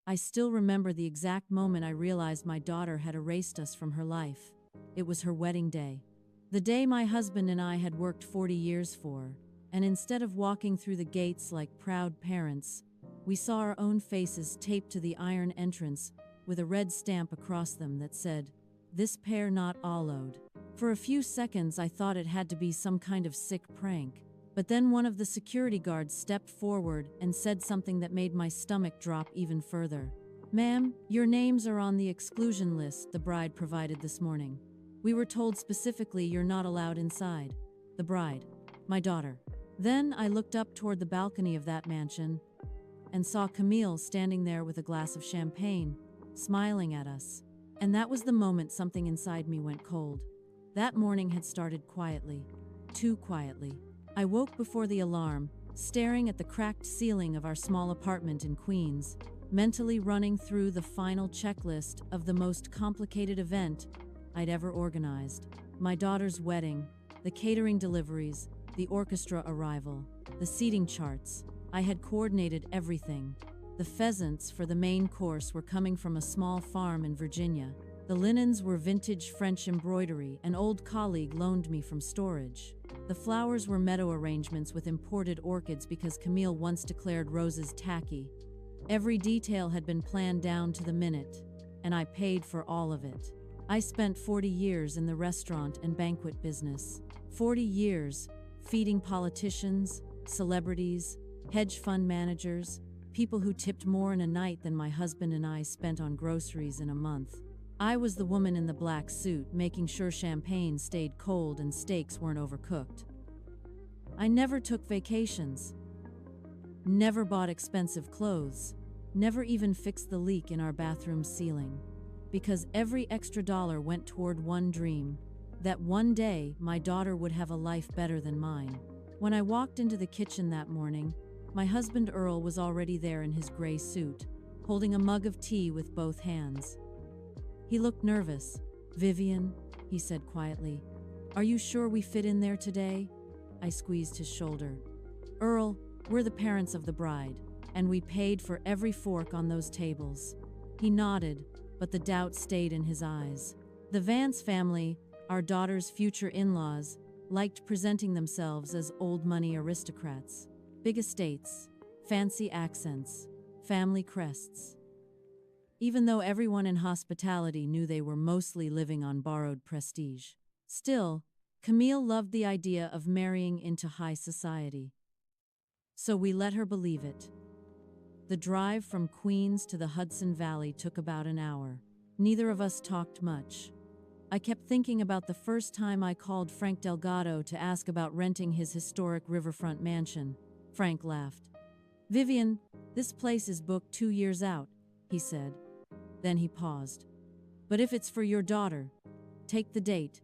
I still remember the exact moment I realized my daughter had erased us from her life. It was her wedding day. The day my husband and I had worked 40 years for, and instead of walking through the gates like proud parents, we saw our own faces taped to the iron entrance with a red stamp across them that said, "This pair not allowed." For a few seconds I thought it had to be some kind of sick prank, but then one of the security guards stepped forward and said something that made my stomach drop even further. "Ma'am, your names are on the exclusion list the bride provided this morning. We were told specifically you're not allowed inside." The bride. My daughter. Then I looked up toward the balcony of that mansion and saw Camille standing there with a glass of champagne, smiling at us. And that was the moment something inside me went cold. That morning had started quietly. Too quietly. I woke before the alarm, staring at the cracked ceiling of our small apartment in Queens, mentally running through the final checklist of the most complicated event I'd ever organized. My daughter's wedding, the catering deliveries, the orchestra arrival, the seating charts. I had coordinated everything. The pheasants for the main course were coming from a small farm in Virginia. The linens were vintage French embroidery an old colleague loaned me from storage. The flowers were meadow arrangements with imported orchids because Camille once declared roses tacky. Every detail had been planned down to the minute, and I paid for all of it. I spent 40 years in the restaurant and banquet business. 40 years feeding politicians, celebrities, hedge fund managers, people who tipped more in a night than my husband and I spent on groceries in a month. I was the woman in the black suit making sure champagne stayed cold and steaks weren't overcooked. I never took vacations. Never bought expensive clothes. Never even fixed the leak in our bathroom ceiling. Because every extra dollar went toward one dream, that one day my daughter would have a life better than mine. When I walked into the kitchen that morning, my husband Earl was already there in his gray suit, holding a mug of tea with both hands. He looked nervous. "Vivien," he said quietly, "are you sure we fit in there today?" I squeezed his shoulder. "Earl, we're the parents of the bride, and we paid for every fork on those tables." He nodded, but the doubt stayed in his eyes. The Vance family, our daughter's future in-laws, liked presenting themselves as old money aristocrats. Big estates, fancy accents, family crests. Even though everyone in hospitality knew they were mostly living on borrowed prestige. Still, Camille loved the idea of marrying into high society. So we let her believe it. The drive from Queens to the Hudson Valley took about an hour. Neither of us talked much. I kept thinking about the first time I called Frank Delgado to ask about renting his historic riverfront mansion. Frank laughed. "Vivien, this place is booked 2 years out," he said. Then he paused. "But if it's for your daughter, take the date.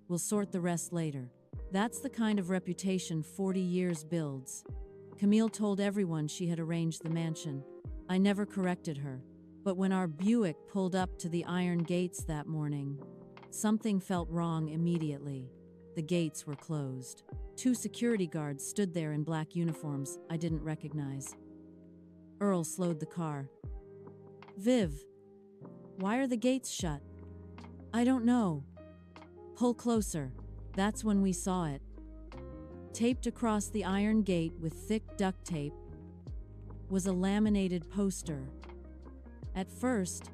We'll sort the rest later." That's the kind of reputation 40 years builds. Camille told everyone she had arranged the mansion. I never corrected her. But when our Buick pulled up to the iron gates that morning, something felt wrong immediately. The gates were closed. 2 security guards stood there in black uniforms I didn't recognize. Earl slowed the car. "Viv, why are the gates shut?" "I don't know." "Pull closer." That's when we saw it. Taped across the iron gate with thick duct tape was a laminated poster. At first,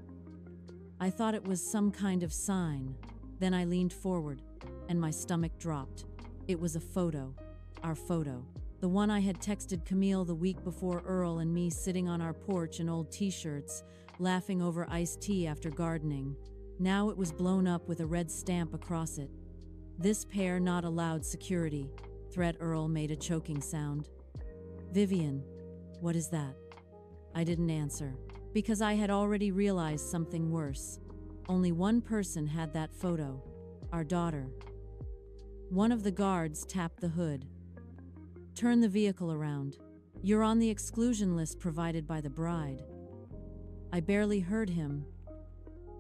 I thought it was some kind of sign. Then I leaned forward, and my stomach dropped. It was a photo. Our photo. The one I had texted Camille the week before, Earl and me sitting on our porch in old t-shirts, laughing over iced tea after gardening. Now it was blown up with a red stamp across it. "This pair not allowed security." Threat. Earl made a choking sound. "Vivien, what is that?" I didn't answer, because I had already realized something worse. Only one person had that photo. Our daughter. One of the guards tapped the hood. "Turn the vehicle around. You're on the exclusion list provided by the bride." I barely heard him,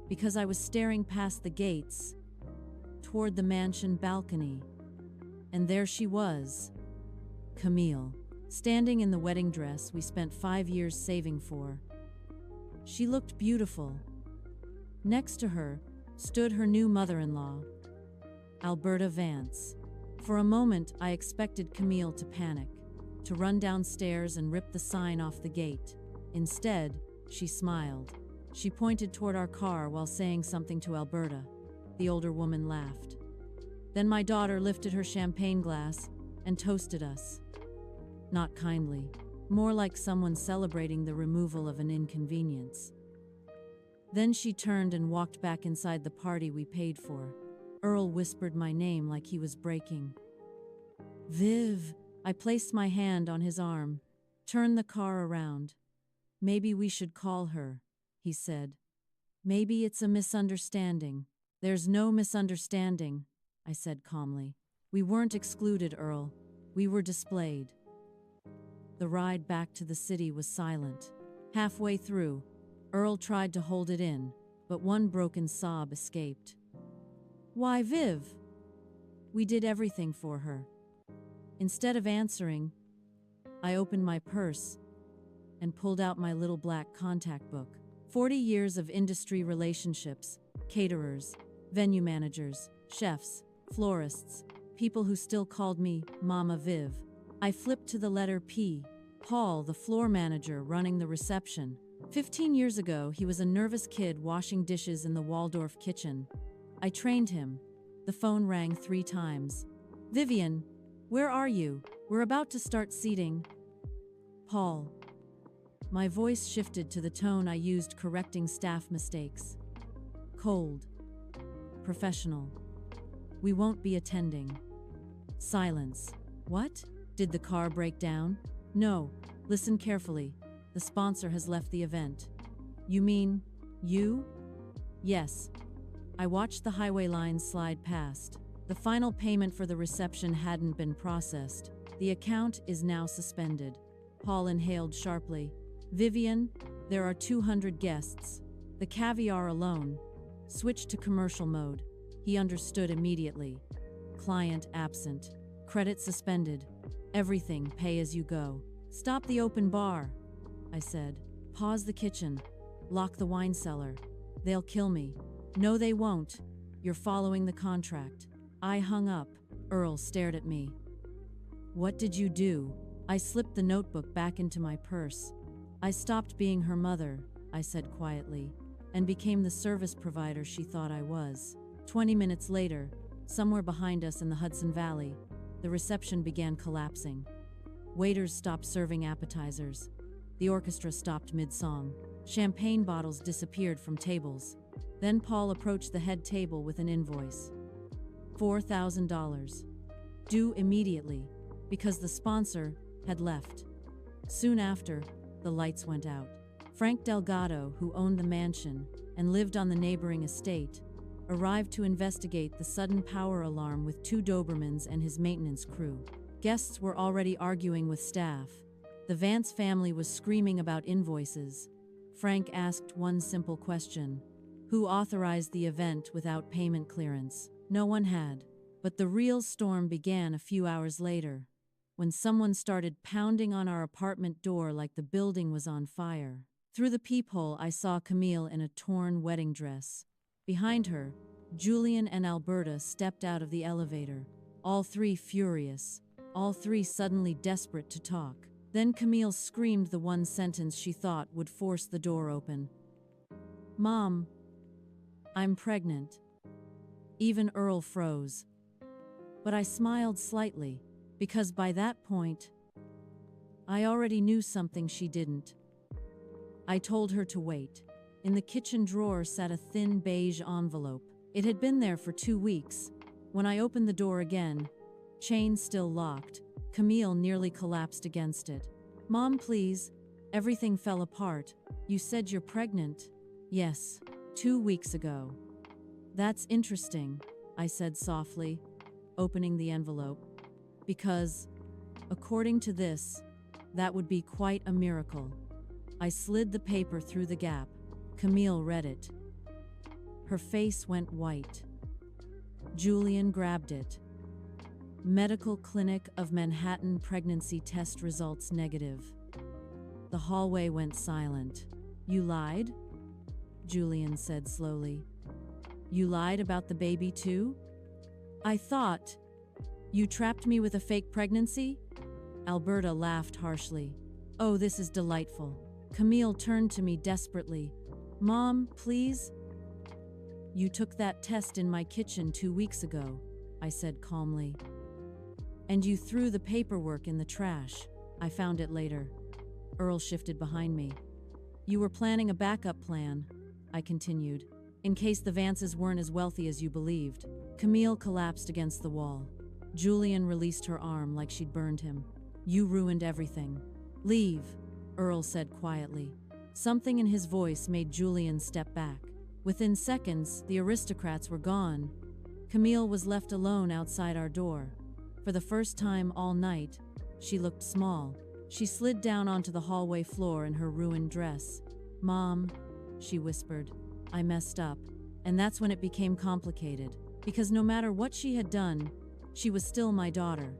because I was staring past the gates, toward the mansion balcony. And there she was, Camille, standing in the wedding dress we spent 5 years saving for. She looked beautiful. Next to her stood her new mother-in-law, Alberta Vance. For a moment, I expected Camille to panic, to run downstairs and rip the sign off the gate. Instead, she smiled. She pointed toward our car while saying something to Alberta. The older woman laughed. Then my daughter lifted her champagne glass and toasted us. Not kindly, more like someone celebrating the removal of an inconvenience. Then she turned and walked back inside the party we paid for. Earl whispered my name like he was breaking. Viv! I placed my hand on his arm. Turn the car around. Maybe we should call her, he said. Maybe it's a misunderstanding. There's no misunderstanding, I said calmly. We weren't excluded, Earl. We were displayed. The ride back to the city was silent. Halfway through, Earl tried to hold it in, but one broken sob escaped. Why, Viv? We did everything for her. Instead of answering, I opened my purse and pulled out my little black contact book. 40 years of industry relationships, caterers, venue managers, chefs, florists, people who still called me Mama Viv. I flipped to the letter P. Paul, the floor manager running the reception. 15 years ago, he was a nervous kid washing dishes in the Waldorf kitchen. I trained him. The phone rang 3 times. Vivien, where are you? We're about to start seating. Paul. My voice shifted to the tone I used correcting staff mistakes. Cold. Professional. We won't be attending. Silence. What? Did the car break down? No. Listen carefully. The sponsor has left the event. You mean, you? Yes. I watched the highway lines slide past. The final payment for the reception hadn't been processed. The account is now suspended. Paul inhaled sharply. Vivien, there are 200 guests. The caviar alone. Switch to commercial mode. He understood immediately. Client absent. Credit suspended. Everything pay as you go. Stop the open bar, I said. Pause the kitchen. Lock the wine cellar. They'll kill me. No, they won't. You're following the contract. I hung up. Earl stared at me. What did you do? I slipped the notebook back into my purse. I stopped being her mother, I said quietly, and became the service provider she thought I was. 20 minutes later, somewhere behind us in the Hudson Valley, the reception began collapsing. Waiters stopped serving appetizers. The orchestra stopped mid-song. Champagne bottles disappeared from tables. Then Paul approached the head table with an invoice. $4,000. Due immediately, because the sponsor had left. Soon after, the lights went out. Frank Delgado, who owned the mansion and lived on the neighboring estate, arrived to investigate the sudden power alarm with 2 Dobermans and his maintenance crew. Guests were already arguing with staff. The Vance family was screaming about invoices. Frank asked one simple question. Who authorized the event without payment clearance? No one had. But the real storm began a few hours later, when someone started pounding on our apartment door like the building was on fire. Through the peephole, I saw Camille in a torn wedding dress. Behind her, Julian and Alberta stepped out of the elevator, all 3 furious, all 3 suddenly desperate to talk. Then Camille screamed the one sentence she thought would force the door open. Mom, I'm pregnant. Even Earl froze. But I smiled slightly, because by that point, I already knew something she didn't. I told her to wait. In the kitchen drawer sat a thin beige envelope. It had been there for 2 weeks. When I opened the door again, chain still locked, Camille nearly collapsed against it. Mom, please. Everything fell apart. You said you're pregnant. Yes, 2 weeks ago. That's interesting, I said softly, opening the envelope. Because, according to this, that would be quite a miracle. I slid the paper through the gap. Camille read it. Her face went white. Julian grabbed it. Medical Clinic of Manhattan pregnancy test results negative. The hallway went silent. You lied? Julian said slowly. You lied about the baby too? I thought. You trapped me with a fake pregnancy? Alberta laughed harshly. Oh, this is delightful. Camille turned to me desperately. Mom, please? You took that test in my kitchen 2 weeks ago, I said calmly. And you threw the paperwork in the trash. I found it later. Earl shifted behind me. You were planning a backup plan, I continued, in case the Vances weren't as wealthy as you believed. Camille collapsed against the wall. Julian released her arm like she'd burned him. You ruined everything. Leave, Earl said quietly. Something in his voice made Julian step back. Within seconds, the aristocrats were gone. Camille was left alone outside our door. For the first time all night, she looked small. She slid down onto the hallway floor in her ruined dress. Mom, she whispered, I messed up. And that's when it became complicated. Because no matter what she had done, she was still my daughter.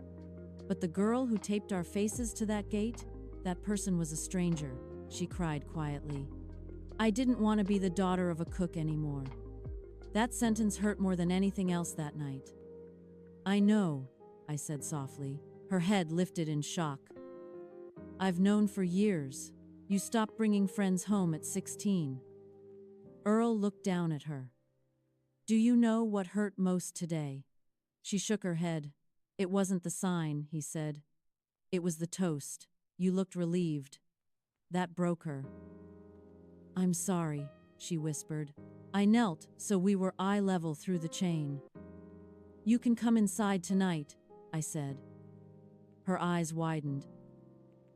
But the girl who taped our faces to that gate, that person was a stranger, she cried quietly. I didn't want to be the daughter of a cook anymore. That sentence hurt more than anything else that night. I know, I said softly. Her head lifted in shock. I've known for years. You stopped bringing friends home at 16. Earl looked down at her. Do you know what hurt most today? She shook her head. It wasn't the sign, he said. It was the toast. You looked relieved. That broke her. I'm sorry, she whispered. I knelt so we were eye level through the chain. You can come inside tonight, I said. Her eyes widened.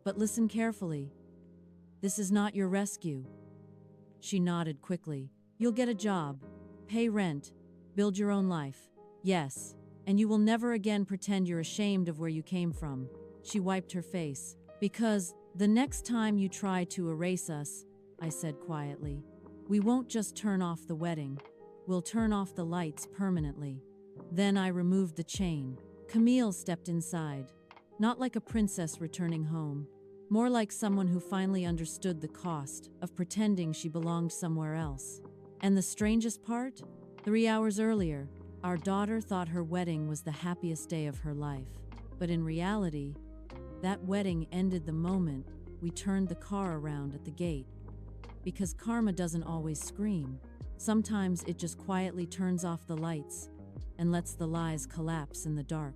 But listen carefully. This is not your rescue. She nodded quickly. You'll get a job, pay rent, build your own life. Yes, and you will never again pretend you're ashamed of where you came from. She wiped her face. Because the next time you try to erase us, I said quietly, we won't just turn off the wedding. We'll turn off the lights permanently. Then I removed the chain. Camille stepped inside. Not like a princess returning home. More like someone who finally understood the cost of pretending she belonged somewhere else. And the strangest part? 3 hours earlier, our daughter thought her wedding was the happiest day of her life. But in reality, that wedding ended the moment we turned the car around at the gate. Because karma doesn't always scream. Sometimes it just quietly turns off the lights and lets the lies collapse in the dark.